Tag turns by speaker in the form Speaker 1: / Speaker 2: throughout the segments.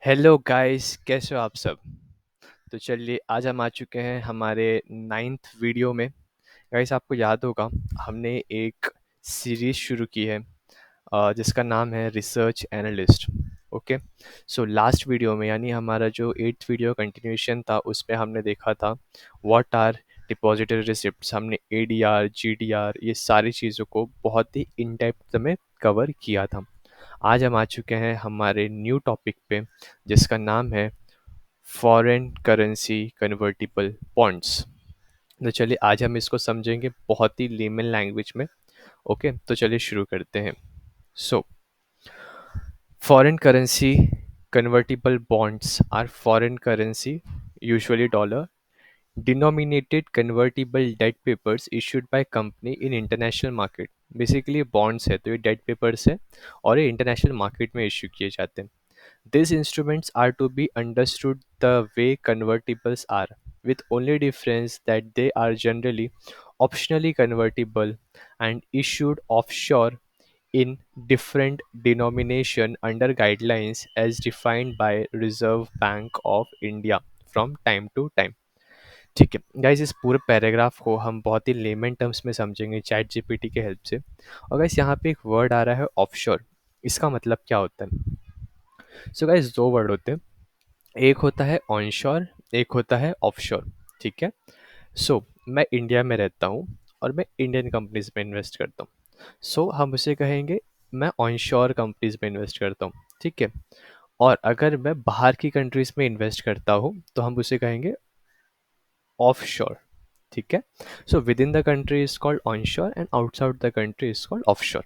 Speaker 1: Hello guys, कैसे हो आप सब। तो चलिए आज हम आ चुके हैं हमारे नाइन्थ वीडियो में। गाइस आपको याद होगा हमने एक सीरीज शुरू की है जिसका नाम है research analyst. Okay. So last video में यानी हमारा जो एट्थ वीडियो कंटिन्यूशन था उसमें हमने देखा था व्हाट आर डिपॉजिटरी रिसिप्ट्स। हमने एडीआर जीडीआर ये सारी चीज़ों को बहुत ही इन डेप्थ में कवर किया था। आज हम आ चुके हैं हमारे न्यू टॉपिक पे जिसका नाम है फॉरेन करेंसी कन्वर्टिबल बॉन्ड्स। तो चलिए आज हम इसको समझेंगे बहुत ही लेमन लैंग्वेज में। ओके, तो चलिए शुरू करते हैं। So foreign currency convertible bonds are foreign currency, usually dollar, denominated convertible debt papers issued by company in international market. Basically bonds है तो ये डेट पेपर्स है और ये इंटरनेशनल मार्केट में इशू किए जाते हैं। These instruments are to be understood the way convertibles are, with only difference that they are generally optionally convertible and issued offshore in different denomination under guidelines as defined by Reserve Bank of India from time to time। ठीक है guys, इस पूरे paragraph को हम बहुत ही lemon terms में समझेंगे चैट जीपीटी के हेल्प से। और गाइज यहाँ पे एक वर्ड आ रहा है ऑफशोर। इसका मतलब क्या होता है? सो गाइज दो वर्ड होते हैं, एक होता है ऑनशोर, एक होता है ऑफशोर। ठीक है। मैं इंडिया में रहता हूँ और मैं इंडियन कंपनीज में इन्वेस्ट करता हूँ। हम उसे कहेंगे मैं ऑनशोर कंपनीज में इन्वेस्ट करता हूँ। ठीक है। और अगर मैं बाहर की कंट्रीज में इन्वेस्ट करता हूँ तो हम उसे कहेंगे ऑफशोर। ठीक है। With in the country is called onshore and outside the country is called offshore.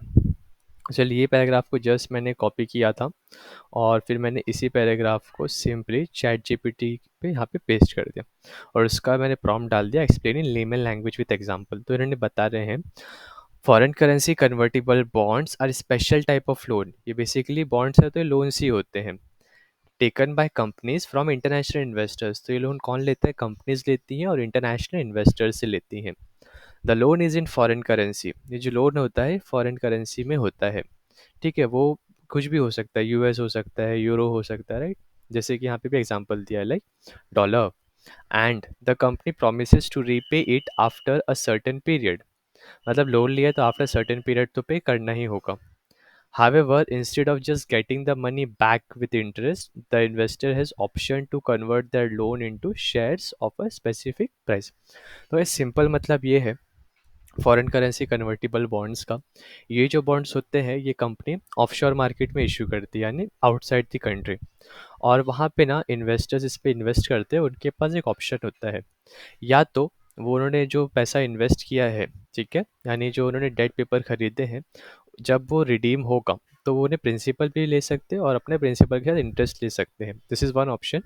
Speaker 1: चलिए ये पैराग्राफ को जस्ट मैंने कॉपी किया था और फिर मैंने इसी पैराग्राफ को सिंपली चैट जीपीटी पे यहाँ पे पेस्ट कर दिया और उसका मैंने प्रॉम्प्ट डाल दिया explain in layman language with example. तो इन्होंने बता रहे हैं foreign currency convertible bonds are special type of loan. ये बेसिकली बॉन्ड्स है तो ये लोन्स ही होते हैं taken by companies from international investors. तो ये लोन कौन लेता है? कंपनीज लेती हैं और इंटरनेशनल इन्वेस्टर्स से लेती हैं। The loan is in foreign currency. ये जो लोन होता है फॉरेन करेंसी में होता है। ठीक है, वो कुछ भी हो सकता है, यूएस हो सकता है, यूरो हो सकता है, राइट। जैसे कि यहाँ पे भी एग्जांपल दिया है like dollar. And the company promises to repay it after a certain period. मतलब लोन लिया तो आफ्टर सर्टेन पीरियड तो पे करना ही होगा। However, instead of just getting the money back with interest, the investor has option to convert their loan into shares of a specific price। तो ये simple मतलब ये है फॉरेन करेंसी कन्वर्टिबल बॉन्ड्स का। ये जो बॉन्ड्स होते हैं ये कंपनी ऑफशोर मार्केट में इशू करती है यानी आउटसाइड द कंट्री। और वहाँ पे ना इन्वेस्टर्स इस पे इन्वेस्ट करते हैं, उनके पास एक ऑप्शन होता है या तो वो उन्होंने जो पैसा इन्वेस्ट किया है, ठीक है, यानी जो उन्होंने डेट पेपर खरीदे हैं, जब वो रिडीम होगा तो वो उन्हें प्रिंसिपल भी ले सकते हैं और अपने प्रिंसिपल के साथ इंटरेस्ट ले सकते हैं। This is one option.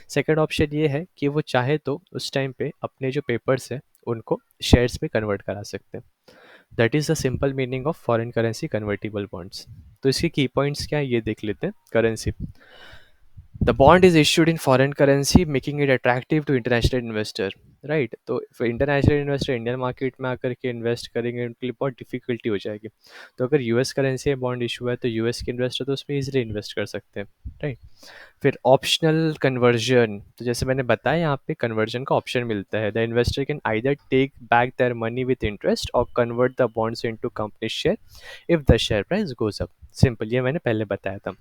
Speaker 1: Second option ये है कि वो चाहे तो उस टाइम पे अपने जो पेपर्स हैं उनको शेयर्स में कन्वर्ट करा सकते हैं। That is the simple meaning of foreign currency convertible bonds. तो इसकी की पॉइंट्स क्या है ये देख लेते हैं। Currency, the bond is issued in foreign currency making it attractive to international investor, right. तो इंटरनेशनल इन्वेस्टर इंडियन मार्केट में आकर के इन्वेस्ट करेंगे उनके लिए बहुत डिफिकल्टी हो जाएगी। तो अगर यूएस करेंसी में बॉन्ड इशू है तो यूएस के इन्वेस्टर तो उसमें इजीली इन्वेस्ट कर सकते हैं, राइट। फिर ऑप्शनल कन्वर्जन, तो जैसे मैंने बताया यहाँ पे कन्वर्जन का ऑप्शन मिलता है। The investor can either take back their money with interest और convert the bonds into company share if the share price goes up. Simple, ये मैंने पहले बताया था।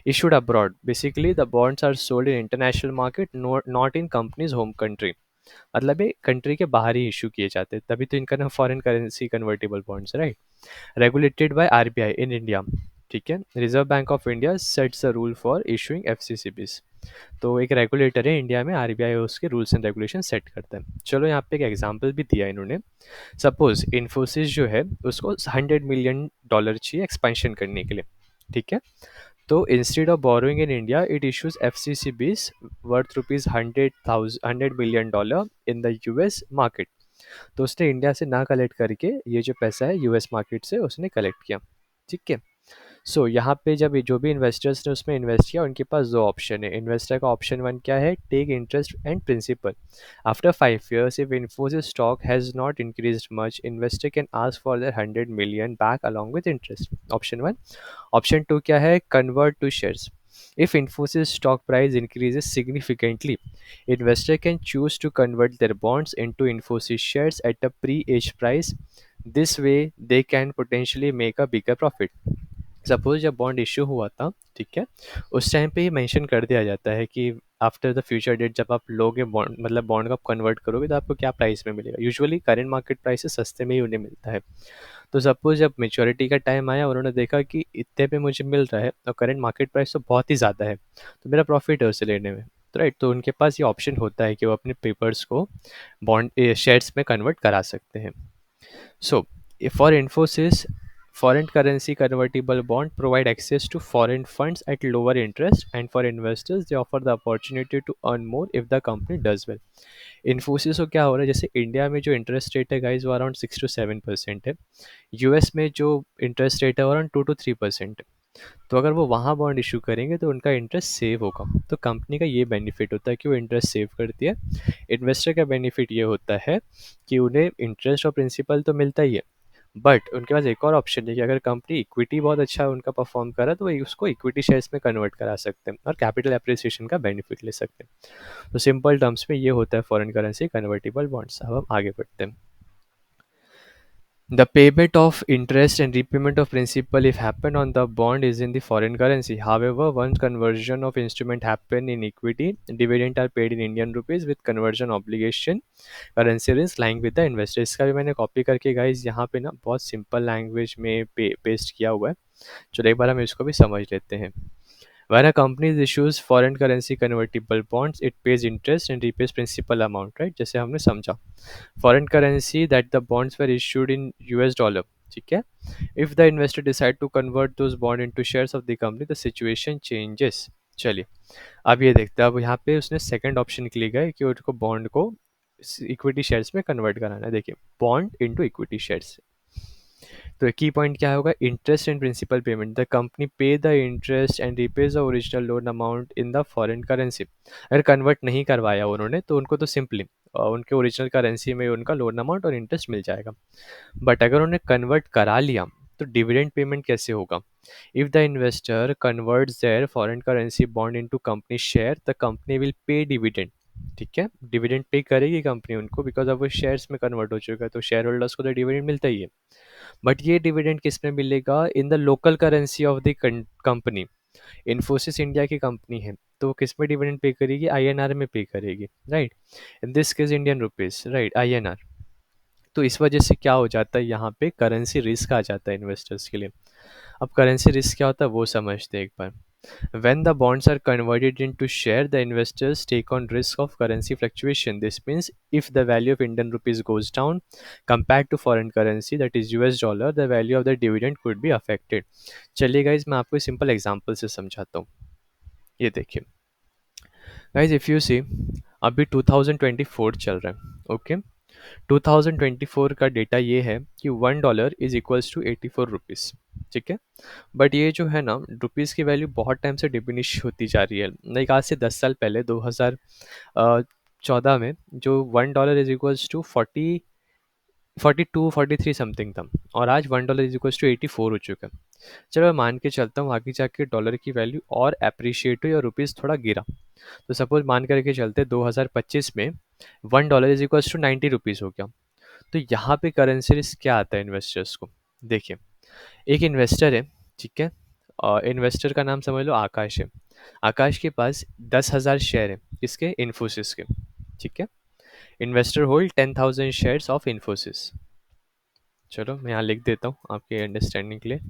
Speaker 1: Issued abroad, basically the bonds are sold in international market, not in company's home country। मतलब ये country के बाहर ही इशू किए जाते हैं, तभी तो इनका नाम foreign currency convertible bonds, right. Regulated by RBI in India, ठीक है। Reserve Bank of India sets the rule for issuing FCCBs. तो एक रेगुलेटर है इंडिया में, आरबीआई उसके रूल्स एंड रेगुलेशन सेट करता है। चलो यहाँ पे एक एग्जांपल भी दिया इन्होंने। सपोज इन्फोसिस जो है उसको $100 million चाहिए एक्सपेंशन करने के लिए, ठीक है। तो instead of borrowing in India it issues FCCBs worth rupees 100 million in the US market. तो उसने इंडिया से ना कलेक्ट करके ये जो पैसा है यूएस मार्केट से उसने कलेक्ट किया, ठीक है। यहाँ पे जब ये जो भी इन्वेस्टर्स ने उसमें इन्वेस्ट किया उनके पास दो ऑप्शन है। इन्वेस्टर का ऑप्शन वन क्या है? Take interest and principal. After 5 years if Infosys stock has not increased much, investor can ask for their 100 million back along with interest. Option one. Option two क्या है? Convert to shares. If Infosys stock price increases significantly, investor can choose to convert their bonds into Infosys shares at a pre-age price. This way, they can potentially make a bigger profit. Suppose जब bond issue हुआ था, ठीक है, उस time पे ही mention कर दिया जाता है कि आफ्टर द फ्यूचर डेट जब आप लोगे बॉन्ड, मतलब बॉन्ड को आप कन्वर्ट करोगे तो आपको क्या प्राइस में मिलेगा। यूजुअली करंट मार्केट प्राइस से सस्ते में ही उन्हें मिलता है। तो सपोज जब मेच्योरिटी का टाइम आया, उन्होंने देखा कि इतने पे मुझे मिल रहा है और करंट मार्केट प्राइस तो बहुत ही ज़्यादा है, तो मेरा प्रॉफिट है उसे लेने में। तो राइट, तो उनके पास ये ऑप्शन होता है कि वो अपने पेपर्स को बॉन्ड शेयर्स में कन्वर्ट करा सकते हैं। So, for Infosys, foreign currency convertible bond provide access to foreign funds at lower interest, and for investors, they offer the opportunity to earn more if the company does well. Infosys को क्या हो रहा है, जैसे India में जो interest rate है guys वो अराउंड 6 to 7% है। यूएस में जो इंटरेस्ट रेट है वो अराउंड 2 to 3% है। तो अगर वो वहाँ बॉन्ड इशू करेंगे तो उनका इंटरेस्ट सेव होगा। तो कंपनी का ये बेनिफिट होता है कि वो इंटरेस्ट सेव करती है। इन्वेस्टर का बेनिफिट ये होता है कि उन्हें इंटरेस्ट और प्रिंसिपल तो मिलता ही है, बट उनके पास एक और ऑप्शन है कि अगर कंपनी इक्विटी बहुत अच्छा उनका परफॉर्म करा तो वो उसको इक्विटी शेयर्स में कन्वर्ट करा सकते हैं और कैपिटल एप्रिसिएशन का बेनिफिट ले सकते हैं। तो सिंपल टर्म्स में ये होता है फॉरेन करेंसी कन्वर्टिबल बॉन्ड्स। अब हम आगे बढ़ते हैं। The payment of interest and repayment of principal if happen on the bond is in the foreign currency. However, once conversion of instrument happen in equity, dividend are paid in Indian rupees with conversion obligation, currency risk lying with the investor। इसका भी मैंने copy करके guys यहाँ पे ना बहुत simple language में paste किया हुआ है। चलो एक बार हम इसको भी समझ लेते हैं। When a company issues foreign currency convertible bonds, it pays interest and repays principal amount, right? जैसे हमने समझा। Foreign currency that the bonds were issued in US dollar, ठीक है। If the investor decide to convert those bond into shares of the company, the situation changes। चलिए अब ये देखते हैं। अब यहाँ पे उसने सेकंड ऑप्शन के लिए गए कि उसको बॉन्ड को इक्विटी शेयर्स में कन्वर्ट कराना है। देखिए, बॉन्ड इनटू इक्विटी शेयर्स। तो की पॉइंट क्या होगा, interest and principal payment. The company pay the interest and repays the original loan amount in the foreign currency. अगर कन्वर्ट नहीं करवाया उन्होंने तो उनको तो सिंपली उनके ओरिजिनल करेंसी में उनका लोन अमाउंट और इंटरेस्ट मिल जाएगा। बट अगर उन्होंने कन्वर्ट करा लिया तो डिविडेंड पेमेंट कैसे होगा। If the investor converts their foreign currency bond into company share, the company will pay dividend. ठीक है, डिविडेंड पे करेगी कंपनी उनको, बिकॉज अब वो शेयर्स में कन्वर्ट हो चुका है तो शेयर होल्डर्स को तो डिविडेंड मिलता ही है। बट ये डिविडेंड किस में मिलेगा, in the local currency of the company. Infosys India की कंपनी है तो किस में डिविडेंड पे करेगी, आईएनआर में पे करेगी, right. In this case Indian rupees, right, INR. तो इस वजह से क्या हो जाता है, यहाँ पे करेंसी रिस्क आ जाता है इन्वेस्टर्स के लिए। अब करेंसी रिस्क क्या होता है वो समझते हैं एक बार। When the bonds are converted into share, the investors take on risk of currency fluctuation. This means if the value of Indian rupees goes down compared to foreign currency, that is US dollar, the value of the dividend could be affected. चलिए guys मैं आपको simple example से समझाता हूँ। ये देखिए guys, if you see अभी 2024 चल रहा है, ओके। 2024 का डेटा ये है कि $1 इज इक्वल्स टू 84 रुपीज़, ठीक है। बट ये जो है ना रुपीज़ की वैल्यू बहुत टाइम से डिमिनिश होती जा रही है। लाइक आज से 10 साल पहले 2014 में जो $1 इज इक्वल्स टू 42 43 समथिंग था, और आज $1 इज इक्वल्स टू 84 हो चुका है। चलो मैं मान के चलता हूँ आगे जाके डॉलर की वैल्यू और अप्रिशिएट हुई और रुपीज़ थोड़ा गिरा। तो सपोज मान करके चलते 2025 में $1 इज इक्वल्स टू 90 रुपीज़ हो गया। तो यहाँ पे करेंसी रिस्क क्या आता है इन्वेस्टर्स को। देखिए, एक इन्वेस्टर है, ठीक है, और इन्वेस्टर का नाम समझ लो आकाश है। आकाश के पास 10,000 शेयर है, किसके, इन्फोसिस के, ठीक है। Investor hold 10,000 shares of Infosys. चलो मैं यहाँ लिख देता हूँ आपके अंडरस्टैंडिंग के लिए,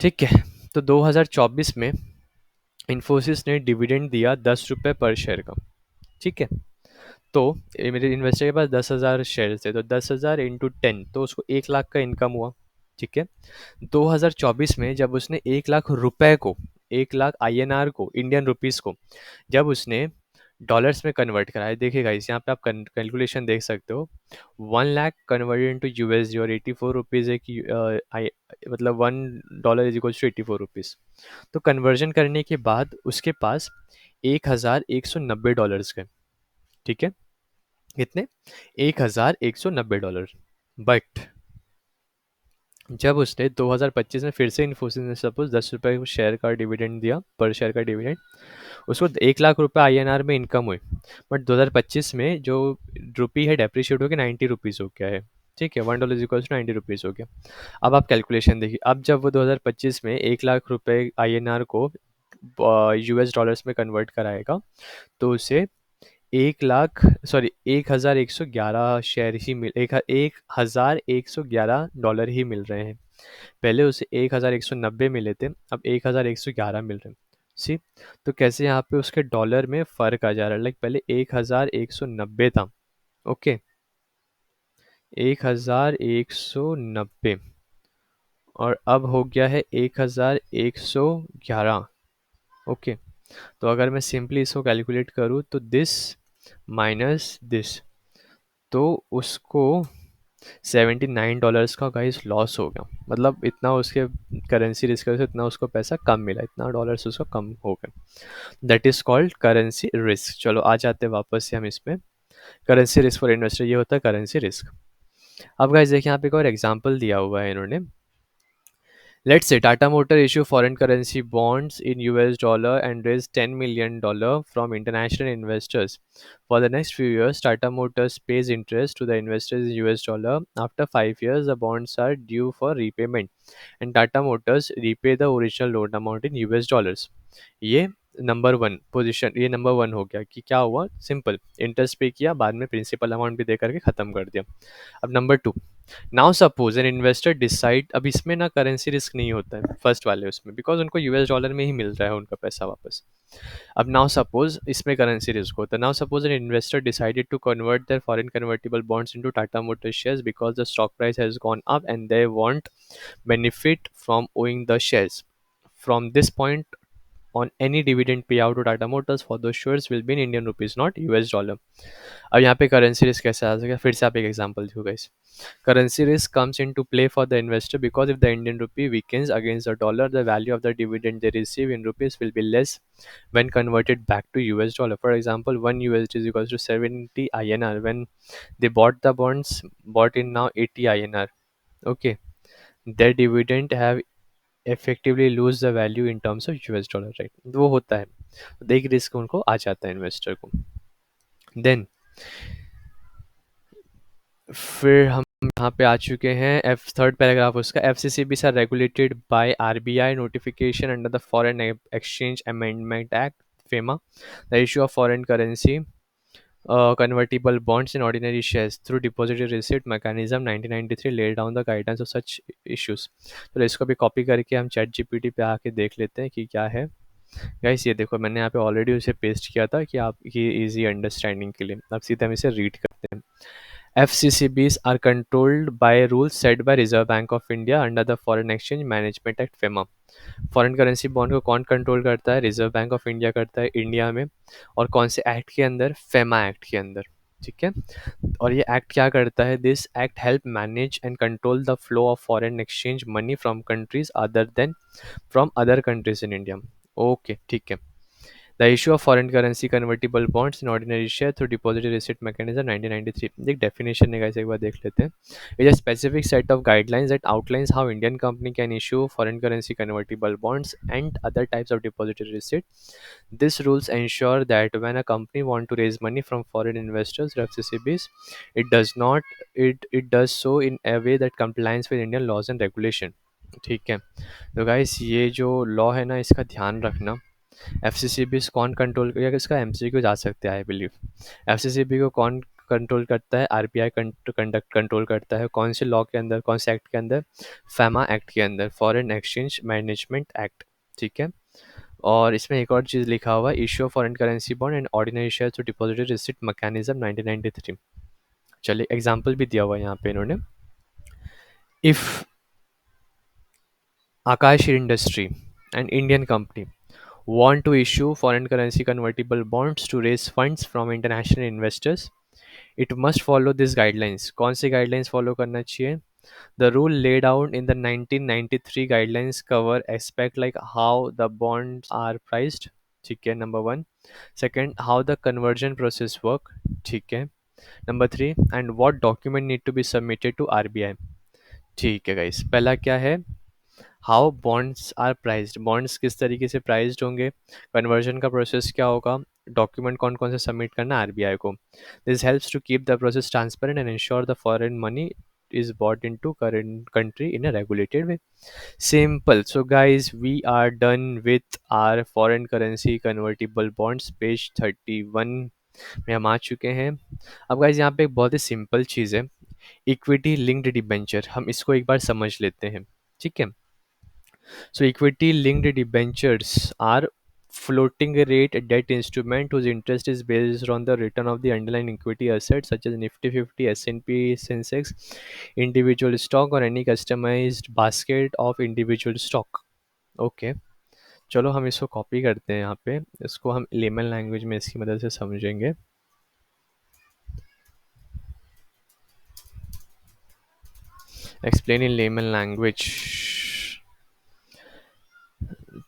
Speaker 1: ठीक है। तो 2024 में इन्फोसिस ने डिविडेंड दिया 10 रुपये पर शेयर का, ठीक है। तो मेरे इन्वेस्टर के पास 10,000 शेयर थे, तो 10,000 इंटू 10 तो उसको 1 लाख का इनकम हुआ, ठीक है। 2024 में जब उसने 1 लाख रुपए को, 1 लाख आईएनआर को, इंडियन रुपीस को जब उसने डॉलर्स में कन्वर्ट कराया, देखिएगा इस यहाँ पे आप कैलकुलेशन देख सकते हो। 1 लाख कन्वर्टेड इनटू यूएसडी और 84 रुपीज़ है कि मतलब $1 इज इक्वल टू 84 रुपीज़। तो कन्वर्जन करने के बाद उसके पास $1,190 गए, ठीक है। कितने, $1,190। बट जब उसने 2025 में फिर से इन्फोसिस ने सपोज 10 रुपये शेयर का डिविडेंड दिया, पर शेयर का डिविडेंड, उसको 1 लाख रुपए INR में इनकम हुई। बट 2025 में जो रुपी है डेप्रिशिएट होकर 90 रुपीज़ हो गया है। ठीक है, $1 = 90 रुपीज़ हो गया। अब आप कैलकुलेशन देखिए, अब जब वो 2025 में 1 लाख रुपए INR को US डॉलर्स में कन्वर्ट कराएगा, तो उसे 1,111 शेयर ही मिल 1,111 डॉलर ही मिल रहे हैं। पहले उसे 1,190 मिले थे, अब 1,111 मिल रहे हैं। सी, तो कैसे यहाँ पे उसके डॉलर में फ़र्क आ जा रहा है, लाइक पहले 1,190 था। ओके, 1,190 और अब हो गया है 1,111। ओके, तो अगर मैं सिंपली इसको कैलकुलेट करूँ तो दिस माइनस दिस, तो उसको $79 का गाइस लॉस हो गया। मतलब इतना उसके करेंसी रिस्क से इतना उसको पैसा कम मिला, इतना डॉलर्स उसको कम हो गए। That is called currency risk. चलो आ जाते हैं वापस से हम इसमें। करेंसी रिस्क फॉर इन्वेस्टर ये होता है करेंसी रिस्क। अब गाइस देखिए यहाँ पे एक और एग्जांपल दिया हुआ है इन्होंने। Let's say Tata Motor issue foreign currency bonds in US dollar and raise $10 million from international investors. For the next few years, Tata Motors pays interest to the investors in US dollar. After 5 years, the bonds are due for repayment, and Tata Motors repay the original loan amount in US dollars. ये number one position, ये number one हो गया कि क्या हुआ, simple interest पे किया, बाद में प्रिंसिपल अमाउंट भी दे करके ख़त्म कर दिया। अब number two, now suppose an investor decide, अब इसमें ना करेंसी रिस्क नहीं होता है फर्स्ट वाले उसमें, बिकॉज उनको US डॉलर में ही मिल रहा है उनका पैसा वापस। अब नाउ सपोज इसमें करेंसी रिस्क होता है। Now suppose an investor decided to convert their foreign convertible bonds into Tata motor shares because the stock price has gone up and they want benefit from owning the shares. From this point on, any dividend payout to Tata Motors for those shares will be in Indian rupees, not US dollar. अब यहाँ पे currency risk कैसे आ सके, फिर से आप एक example दो guys. Currency risk comes into play for the investor because if the Indian rupee weakens against the dollar, the value of the dividend they receive in rupees will be less when converted back to US dollar. For example, 1 USD is equals to 70 INR. When they bought the bonds, bought in now 80 INR. Okay, their dividend have effectively lose the value in terms of US dollar, right? वो होता है, तो एक risk उनको आ जाता है investor को। Then फिर हम यहाँ पे आ चुके हैं एफ थर्ड पैराग्राफ उसका। FCCBs are regulated by RBI notification under the foreign exchange amendment act FEMA. The issue of foreign currency convertible bonds and ordinary shares through depository receipt mechanism 1993 laid down the guidance of such issues. तो इसको भी copy करके हम chat GPT पे आके देख लेते हैं कि क्या है। गाइस ये देखो, मैंने यहाँ पे ऑलरेडी उसे पेस्ट किया था कि आपकी इजी अंडरस्टैंडिंग के लिए। अब सीधे हम इसे रीड करते हैं। FCCBs are controlled by rules set by Reserve Bank of India under the Foreign Exchange Management Act FEMA. Foreign currency bond को कौन कंट्रोल करता है? रिजर्व बैंक ऑफ इंडिया करता है इंडिया में। और कौन से एक्ट के अंदर? फेमा एक्ट के अंदर। ठीक है, और ये एक्ट क्या करता है? This act help manage and control the flow of foreign exchange money from countries other than from other countries in India. Okay ठीक है। The issue of foreign currency convertible bonds in ordinary share through depository receipt mechanism 1993. एक definition है guys, एक बार देख लेते हैं। It is a specific set of guidelines that outlines how Indian company can issue foreign currency convertible bonds and other types of depository receipt. These rules ensure that when a company want to raise money from foreign investors or FCCBs, it does not it does so in a way that complies with Indian laws and regulation. ठीक है, तो guys ये जो law है ना, इसका ध्यान रखना। FCCB कौन कंट्रोल, या इसका MCQ जा सकते हैं आई बिलीव। FCCB को कौन कंट्रोल करता है? RBI कंडक्ट कंट्रोल करता है। कौन से लॉ के अंदर, कौन से एक्ट के अंदर? फैमा एक्ट के अंदर, फॉरेन एक्सचेंज मैनेजमेंट एक्ट। ठीक है, और इसमें एक और चीज़ लिखा हुआ है, issue foreign currency bond and ordinary share to depository receipt mechanism 1993। चलिए एग्जाम्पल भी दिया हुआ है यहाँ पे इन्होंने। If Akash industry and Indian company want to issue foreign currency convertible bonds to raise funds from international investors, it must follow these guidelines. कौन सी guidelines follow करना चाहिए? The rule laid out in the 1993 guidelines cover aspect like how the bonds are priced. ठीक है, number one. Second, how the conversion process work. ठीक है. Number three, and what document need to be submitted to RBI. ठीक है guys, पहला क्या है, how bonds are priced, bonds किस तरीके से प्राइस्ड होंगे, कन्वर्जन का प्रोसेस क्या होगा, डॉक्यूमेंट कौन कौन से सबमिट करना है आरबीआई को। This helps to keep the process transparent and ensure the foreign money is bought into current country in a regulated way. Simple. So guys, we are done with our foreign currency convertible bonds, page 31 में हम आ चुके हैं। अब guys यहाँ पे एक बहुत ही simple चीज़ है, इक्विटी लिंक्ड डिबेंचर, हम इसको एक बार समझ लेते हैं। ठीक है, so equity linked debentures are floating rate debt instrument whose interest is based on the return of the underlying equity assets such as Nifty 50, S&P, Sensex, individual stock or any customized basket of individual stock. Okay चलो हम इसको copy करते हैं, यहाँ पे इसको हम lemon language में इसकी मदद से समझेंगे। एक्सप्लेन इन लेमन लैंग्वेज,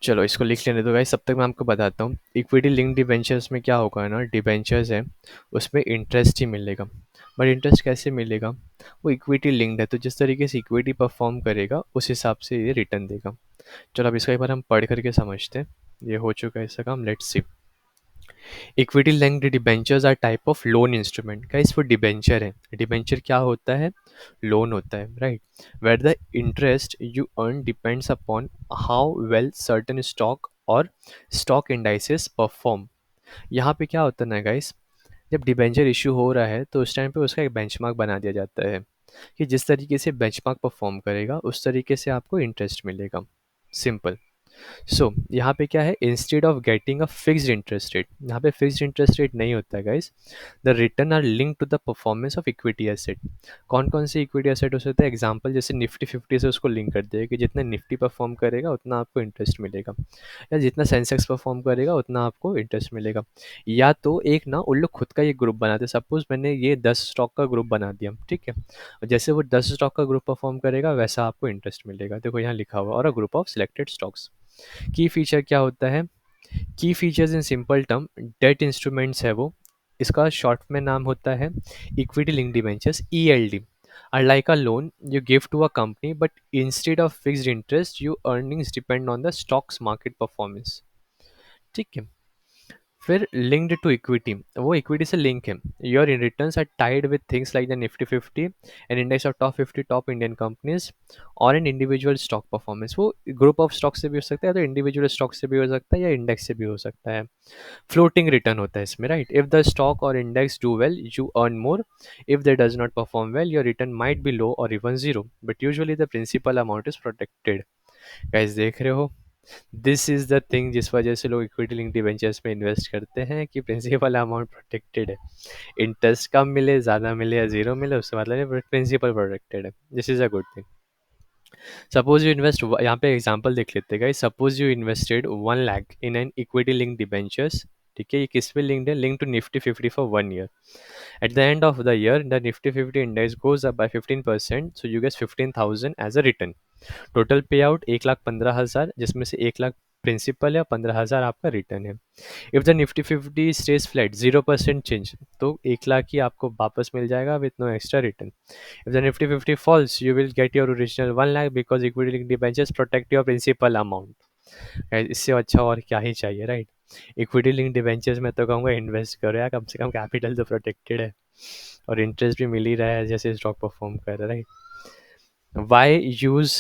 Speaker 1: चलो इसको लिख लेने दो गाइस, तब तक मैं आपको बताता हूँ। इक्विटी लिंक डिबेंचर्स में क्या होगा ना, डिबेंचर्स है उसमें इंटरेस्ट ही मिलेगा, बट इंटरेस्ट कैसे मिलेगा, वो इक्विटी लिंक्ड है, तो जिस तरीके से इक्विटी परफॉर्म करेगा उस हिसाब से ये रिटर्न देगा। चलो अब इसका एक बार हम पढ़ करके समझते हैं, ये हो चुका है इसका काम, let's see. Equity linked debentures are type of loan instrument, guys वो डिबेंचर है, डिबेंचर क्या होता है, लोन होता है, right, where the interest you earn depends upon how well certain stock और स्टॉक इंडाइसेस परफॉर्म। यहाँ पे क्या होता है ना गाइस, जब डिबेंचर इशू हो रहा है तो उस टाइम पे उसका एक बेंचमार्क बना दिया जाता है कि जिस तरीके से बेंचमार्क परफॉर्म करेगा उस तरीके से आपको इंटरेस्ट मिलेगा, सिंपल। सो यहाँ पे क्या है, instead of getting a fixed interest rate, यहाँ पे फिक्स्ड इंटरेस्ट रेट नहीं होता है guys, the return are link to the performance of equity asset. कौन कौन से इक्विटी एसेट हो सकते हैं, एग्जांपल जैसे निफ्टी 50 से उसको लिंक कर दिया कि जितना निफ्टी परफॉर्म करेगा उतना आपको इंटरेस्ट मिलेगा, या जितना सेंसेक्स परफॉर्म करेगा उतना आपको इंटरेस्ट मिलेगा। या तो एक ना उन लोग खुद का एक ग्रुप बनाते हैं, सपोज मैंने ये 10 स्टॉक का ग्रुप बना दिया, ठीक है, और जैसे वो 10 स्टॉक का ग्रुप परफॉर्म करेगा वैसा आपको इंटरेस्ट मिलेगा, देखो यहाँ लिखा हुआ, और a group of selected stocks. Key feature क्या होता है, key features in simple term, debt instruments है वो, इसका शॉर्ट में नाम होता है equity link debentures, ELD, are like a loan you give to a company but instead of fixed interest your earnings depend on the stock's market performance। ठीक है, फिर लिंक्ड टू इक्विटी, वो इक्विटी से link है, your returns are tied with things like the Nifty 50 an index of top 50 top Indian companies और an individual stock performance, वो group of stock से भी हो सकता है तो इंडिविजुअल स्टॉक से भी हो सकता है या इंडेक्स से भी हो सकता है। फ्लोटिंग रिटर्न होता है इसमें, right, if the stock or index do well you earn more, if they does not perform well your return might be low or even zero but usually the principal amount is protected. Guys देख रहे हो, this is the thing जिस वजह से लोग equity link debentures में invest करते हैं कि प्रिंसिपल अमाउंट प्रोटेक्टेड है, इंटरेस्ट कम मिले ज़्यादा मिले या जीरो मिले उससे मतलब नहीं, प्रिंसिपल प्रोटेक्टेड है, this is a good thing. Suppose you invest, यहाँ पे एग्जांपल देख लेते हैं guys, suppose you invested 1 lakh in an equity link debentures, ठीक है, ये किस पे लिंक्ड है, link to Nifty 50 for 1 year, eight the end of the year the Nifty 50 index goes up by 15%, so you get 15,000 as a return. Total pay out 1,15,000, जिसमें से 1 lakh principal है, 15,000 आपका रिटर्न है। If the Nifty 50 stays flat 0% change, तो 1 लाख ही आपको वापस मिल जाएगा with no extra return. If the Nifty 50 falls you will get your original 1 lakh because equity link debentures protect your principal amount. इससे अच्छा और क्या ही चाहिए, राइट। इक्विटी लिंक डिबेंचर्स में तो कहूँगा इन्वेस्ट करो यार, कम से कम कैपिटल तो प्रोटेक्टेड है और इंटरेस्ट भी मिल ही रहा है जैसे स्टॉक परफॉर्म कर रहा है, right. Why use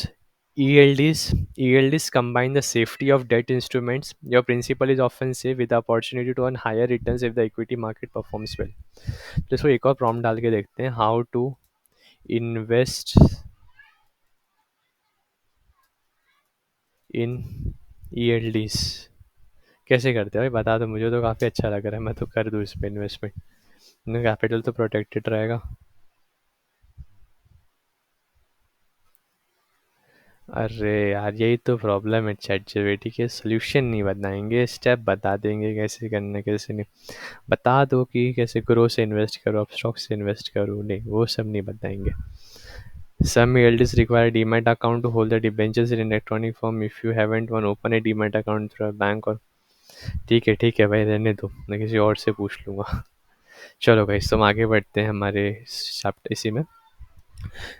Speaker 1: ELDs? ELDs combine the safety of debt instruments. Your principal is often safe with the opportunity to earn higher returns if the equity market performs well. तो इसको एक और prompt डाल के देखते हैं, how to invest in ELDs, कैसे करते हैं भाई बता दो, मुझे तो काफ़ी अच्छा लग रहा है, मैं तो कर दूँ इस पर इन्वेस्टमेंट, कैपिटल तो प्रोटेक्टेड रहेगा। अरे यार यही तो प्रॉब्लम है, चैट जीपीटी के सोल्यूशन नहीं बताएंगे, स्टेप बता देंगे कैसे करना कैसे नहीं, बता दो कि कैसे ग्रो से इन्वेस्ट करो, आप स्टॉक से इन्वेस्ट करो, नहीं वो सब नहीं बताएंगे। Some elders require demat account to hold the debentures in electronic form, if you haven't one open a demat account through a bank or, ठीक है भाई रहने दो, मैं किसी और से पूछ लूँगा। चलो भाई तुम आगे बढ़ते हैं हमारे चैप्टर इसी में।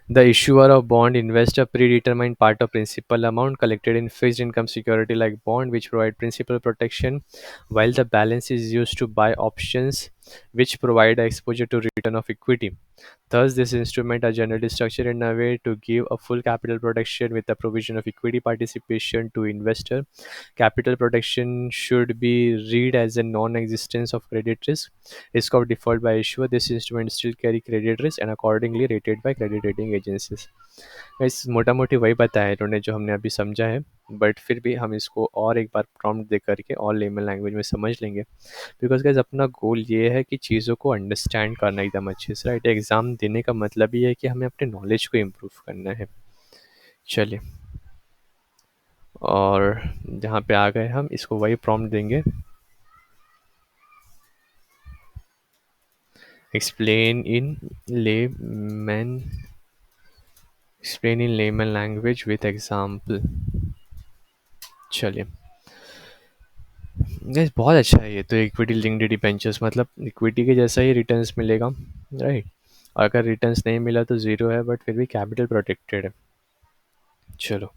Speaker 1: The issuer of bond invests a predetermined part of principal amount collected in fixed income security like bond, which provide principal protection, while the balance is used to buy options which provide exposure to return of equity. Thus, this instrument are generally structured in a way to give a full capital protection with the provision of equity participation to investor. Capital protection should be read as a non-existence of credit risk of default by issuer. This instrument still carry credit risk and accordingly rated by credit rating agencies. इस मोटा मोटी वही बताया है इन्होंने जो हमने अभी समझा है, बट फिर भी हम इसको और एक बार प्रॉम्प्ट दे करके और लेमन लैंग्वेज में समझ लेंगे, बिकॉज गाइस अपना गोल ये है कि चीज़ों को अंडरस्टैंड करना एकदम अच्छे से, राइट। एग्ज़ाम देने का मतलब ये है कि हमें अपने नॉलेज को इम्प्रूव करना है। चलिए, और जहाँ पे आ गए हम इसको वही प्रॉम्प्ट देंगे, explain in layman explain in layman language with example. चलिए गाइस, बहुत अच्छा है ये तो। इक्विटी लिंक्ड डिबेंचर्स मतलब इक्विटी के जैसा ही रिटर्न्स मिलेगा, राइट। और अगर रिटर्न्स नहीं मिला तो ज़ीरो है, बट फिर भी कैपिटल प्रोटेक्टेड है। चलो,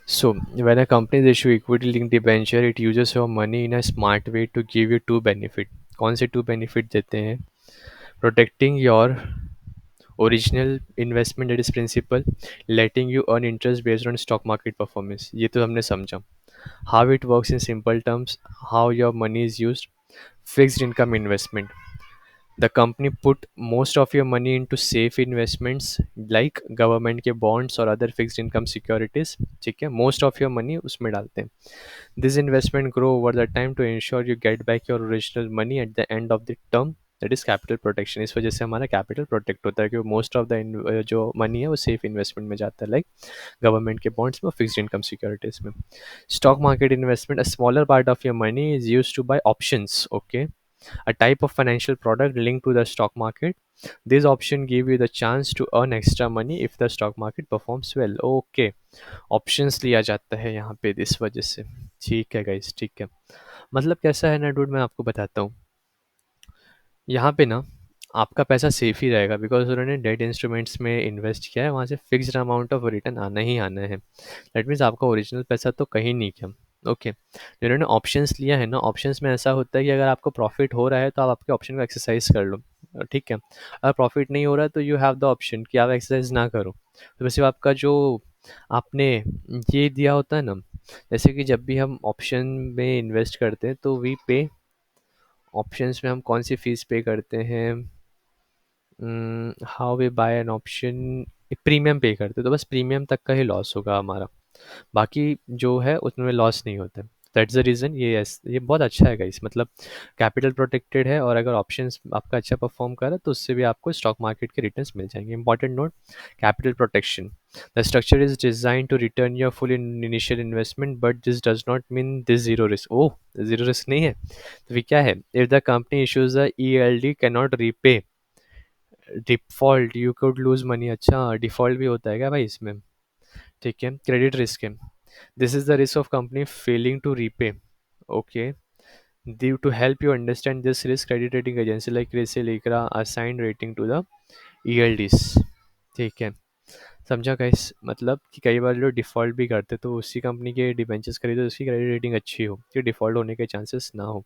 Speaker 1: so when a company issue equity linked debenture, it uses your money in a smart way to give you two benefit। कौन से टू बेनिफिट देते हैं? Protecting your original investment that is principal, letting you earn interest based on stock market performance. ये तो हमने समझा। How it works in simple terms, how your money is used, fixed income investment. The company put most of your money into safe investments like government के bonds और other fixed income securities. ठीक है, most of your money उसमें डालते हैं। This investment grow over the time to ensure you get back your original money at the end of the term, that is capital protection. इस वजह से हमारा capital protect होता है क्योंकि मोस्ट ऑफ द जो मनी है वो सेफ इन्वेस्टमेंट में जाता है, लाइक गवर्नमेंट के बॉन्ड्स में, फिक्स्ड इनकम सिक्योरिटीज में। Stock market investment, a smaller part of your money is use to buy options, okay, a type of financial product linked to the stock market. This option give you the chance to earn extra money if the stock market performs well। Okay, options लिया जाता है यहाँ पे इस वजह से। ठीक है गाइस, ठीक है। मतलब कैसा है ना डूड, मैं आपको बताता हूँ। यहाँ पे ना आपका पैसा सेफ ही रहेगा बिकॉज उन्होंने डेट इंस्ट्रूमेंट्स में इन्वेस्ट किया है, वहाँ से फिक्स्ड अमाउंट ऑफ रिटर्न आना ही आना है। दैट मीन्स आपका ओरिजिनल पैसा तो कहीं नहीं गया। ओके, जिन्होंने ऑप्शंस लिया है ना, ऑप्शंस में ऐसा होता है कि अगर आपको प्रॉफिट हो रहा है तो आप आपके ऑप्शन को एक्सरसाइज कर लो, ठीक है। अगर प्रॉफिट नहीं हो रहा है तो यू हैव द ऑप्शन कि आप एक्सरसाइज ना करो। तो वैसे आपका जो आपने ये दिया होता है ना, जैसे कि जब भी हम ऑप्शन में इन्वेस्ट करते हैं तो वी पे, ऑप्शंस में हम कौन सी फीस पे करते हैं? How we buy an option, premium pay करते हैं, तो बस प्रीमियम तक का ही लॉस होगा हमारा, बाकी जो है उसमें लॉस नहीं होता है। That's the reason. ये ये बहुत अच्छा है गाइस, मतलब कैपिटल प्रोटेक्टेड है और अगर ऑप्शंस आपका अच्छा परफॉर्म करा तो उससे भी आपको स्टॉक मार्केट के रिटर्न्स मिल जाएंगे। Important note, capital protection, the structure is design to return your full in initial investment but this does not mean this zero risk. Oh, zero risk नहीं है तो फिर क्या है? If the company issues the E L D can not repay, default you could lose money. अच्छा, default भी होता है क्या भाई इसमें? ठीक है, क्रेडिट रिस्क है। This is the risk of company failing to repay, okay. Due to help you understand this risk, credit rating agency like CRISIL ICRA assign rating to the ELDs. ठीक है, समझा गाइस? मतलब कि कई बार लोग डिफ़ॉल्ट भी करते तो उसी कंपनी के डिबेंचर्स खरीदो तो उसकी क्रेडिट रेटिंग अच्छी हो कि डिफ़ॉल्ट होने के चांसेस ना हो।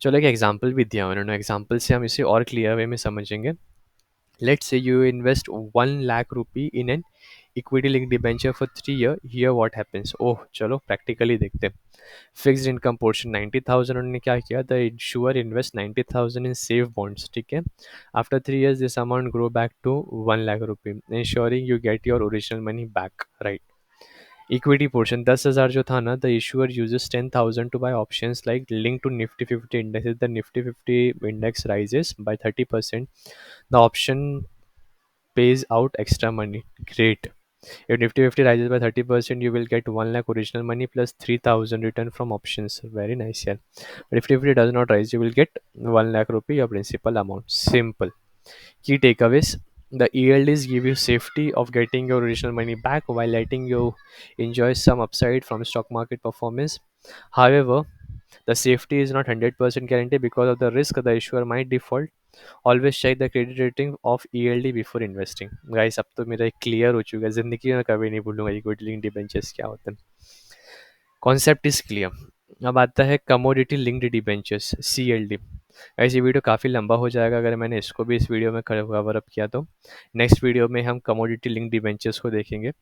Speaker 1: चलो, एक एग्जांपल भी दिया उन्होंने, एग्जांपल से हम इसे और क्लियर वे में समझेंगे। Let's say you invest 1 lakh rupee in an equity linked debenture for 3 years। Here what happens? ओह चलो प्रैक्टिकली देखते हैं। फिक्स्ड इनकम पोर्शन 90,000, उन्होंने क्या किया? The insurer invest 90,000 in safe bonds, ठीक है। After 3 years this amount grow back to 1 lakh rupee, insuring you get your original money back, right. Equity portion 10,000 जो था ना, the issuer uses 10,000 to buy options like link to Nifty 50 index. The Nifty 50 index rises by 30%, the option pays out extra money, great। If Nifty 50 rises by 30%, you will get 1 lakh original money plus 3,000 return from options, very nice, yeah। But if Nifty 50 does not rise, you will get 1 lakh rupee your principal amount, simple। Key takeaways, the ELDs give you safety of getting your original money back while letting you enjoy some upside from stock market performance। However, The safety is not 100% guarantee because of the risk the issuer might default. Always check the credit rating of ELD before investing. Guys अब तो मेरा clear हो चुका है, ज़िंदगी में कभी नहीं भूलूंगा ये गुड लिंक डिबेंचर्स क्या होते हैं. Concept is clear. अब आता है commodity linked debentures, CLD. Guys ये वीडियो काफ़ी लंबा हो जाएगा अगर मैंने इसको भी इस वीडियो में कवर अप किया तो. नेक्स्ट वीडियो में हम कमोडिटी लिंक डिबेंचर्स को देखेंगे.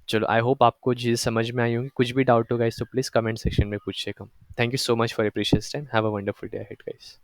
Speaker 1: चलो, आई होप आपको चीज़ समझ में आई होंगी. कुछ भी डाउट होगा इस तो प्लीज़ कमेंट सेक्शन में पूछिएगा. Thank you so much for your precious time. Have a wonderful day ahead guys.